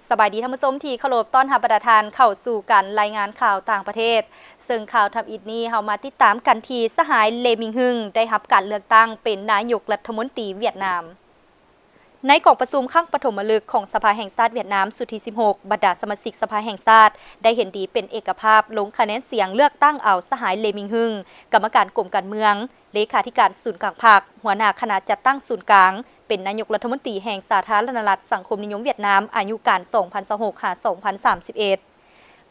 สบายดีท่านผู้ชมที่เคารพต้อนรับประธานเข้าสู่การรายงานข่าวต่างประเทศซึ่งข่าวทำอิดนี้เฮามาติดตามกันที่สหายเลมิงฮึงได้รับการเลือกตั้งเป็นนายกรัฐมนตรีเวียดนามในกองประชุมครั้งปฐมฤกษ์ของสภาแห่งชาติเวียดนามสุดที่16บรรดาสมาชิกสภาแห่งชาติได้เห็นดีเป็นเอกภาพลงคะแนนเสียงเลือกตั้งเอาสหายเลมิงฮึงกรรมการกรมการเมืองเลขาธิการศูนย์กลางพรรคหัวหน้าคณะจัดตั้งศูนย์กลางเป็นนายกรัฐมนตรีแห่งสาธารณรัฐสังคมนิยมเวียดนามอายุการ 2026-2031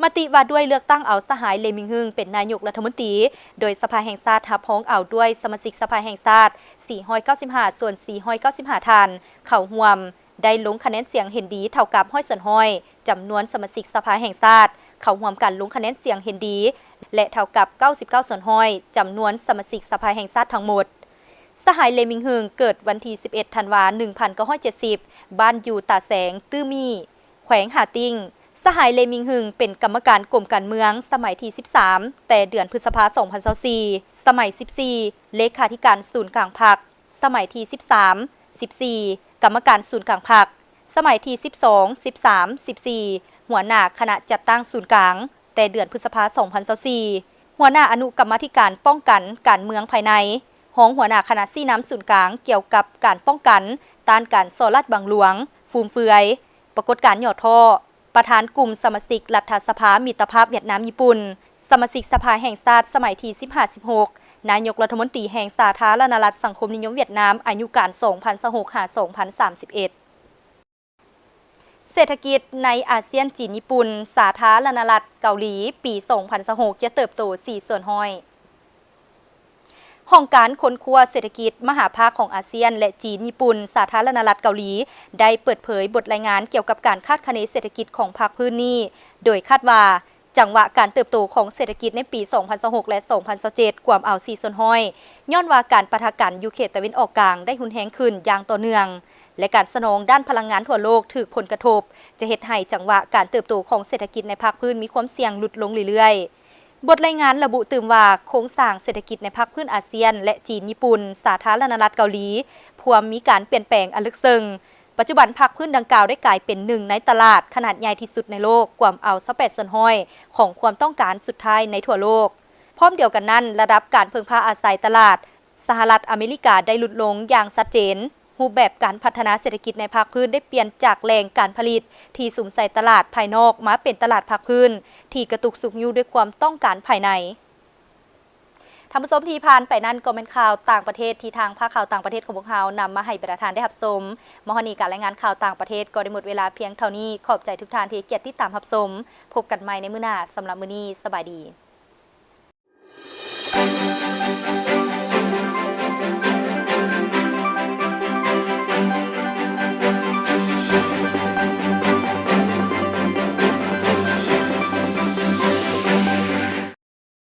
มติว่าด้วยเลือกตั้งเอาสหายเลมิงฮึงเป็นนายกรัฐมนตรีโดยสภาแห่งชาติรับพ้องเอาด้วยสมาชิกสภาแห่งชาติ495ส่วน495ท่านเข้าร่วมได้ลงคะแนนเสียงเห็นดีเท่ากับห้อยส่วนห้อยจำนวนสมาชิกสภาแห่งชาติเข้าร่วมกันลงคะแนนเสียงเห็นดีและเท่ากับ99ส่วนห้อยจำนวนสมาชิกสภาแห่งชาติทั้งหมดสหายเลมิงฮึงเกิดวันที่11ธันวาคม1970บ้านอยู่ตาแสงตื้อมี่แขวงหาติงสหายเลมิงฮึงเป็นกรรมการกรมการเมืองสมัยที่13แต่เดือนพฤษภาคม2024สมัย14เลขาธิการศูนย์กลางพรรคสมัยที่13 14กรรมการศูนย์กลางพรรคสมัยที่12 13 14หัวหน้าคณะจัดตั้งศูนย์กลางแต่เดือนพฤษภาคม2024หัวหน้าอนุกรรมาธิการป้องกันการเมืองภายในห้องหัวหน้าคณะซี่น้ำศูนย์กลางเกี่ยวกับการป้องกันต้านการส่อลัดบังหลวงฟูมเฟือยปรากฏการณ์หย่อท่อประธานกลุ่มสมาชิกรัฐสภามิตรภาพเวียดนามญี่ปุ่นสมาชิกสภาแห่งชาติสมัยที่15-16นายกรัฐมนตรีแห่งสาธารณรัฐสังคมนิยมเวียดนามอายุการ 2026-2031 เศรษฐกิจในอาเซียนจีนญี่ปุ่นสาธารณรัฐเกาหลีปี2026จะเติบโต4ส่วนห้อยห้องการค้นคว้าเศรษฐกิจมหาภาคของอาเซียนและจีนญี่ปุ่นสาธารณรัฐเกาหลีได้เปิดเผยบทรายงานเกี่ยวกับการคาดคะเนเศรษฐกิจของภาคพื้นนี้โดยคาดว่าจังหวะการเติบโตของเศรษฐกิจในปี2026และ2027กว่าเอา4ส่วนห้อยย้อนว่าการปะทะกันอยู่เขตตะวันออกกลางได้หุนแฮงขึ้นอย่างต่อเนื่องและการสนองด้านพลังงานทั่วโลกถูกผลกระทบจะเฮ็ดให้จังหวะการเติบโตของเศรษฐกิจในภาคพื้นมีความเสี่ยงหลุดลงเรื่อยๆบทรายงานระบุตื่มว่าโครงสร้างเศรษฐกิจในภาคพื้นอาเซียนและจีนญี่ปุ่นสาธารณรัฐเกาหลีพวมมีการเปลี่ยนแปลงอันลึกซึ้งปัจจุบันภาคพื้นดังกล่าวได้กลายเป็นหนึ่งในตลาดขนาดใหญ่ที่สุดในโลกกว่าเอา28ส่วนห้อยของความต้องการสุดท้ายในทั่วโลกพร้อมเดียวกันนั้นระดับการพึ่งพาอาศัยตลาดสหรัฐอเมริกาได้ลดลงอย่างชัดเจนรูปแบบการพัฒนาเศรษฐกิจในภาคพื้นได้เปลี่ยนจากแหล่งการผลิตที่สุ่มใส่ตลาดภายนอกมาเป็นตลาดภาคพื้นที่กระตุกสุกอยู่ด้วยความต้องการภายในท่านผู้ชมที่ผ่านไปนั่นก็เป็นข่าวต่างประเทศที่ทางภาคข่าวต่างประเทศของพวกเรานำมาให้ประธานได้รับชมมหนีการรายงานข่าวต่างประเทศก็ได้หมดเวลาเพียงเท่านี้ขอบใจทุกท่านที่เกียรติติดตามรับชมพบกันใหม่ในมื้อหน้าสำหรับมื้อนี้สบายดี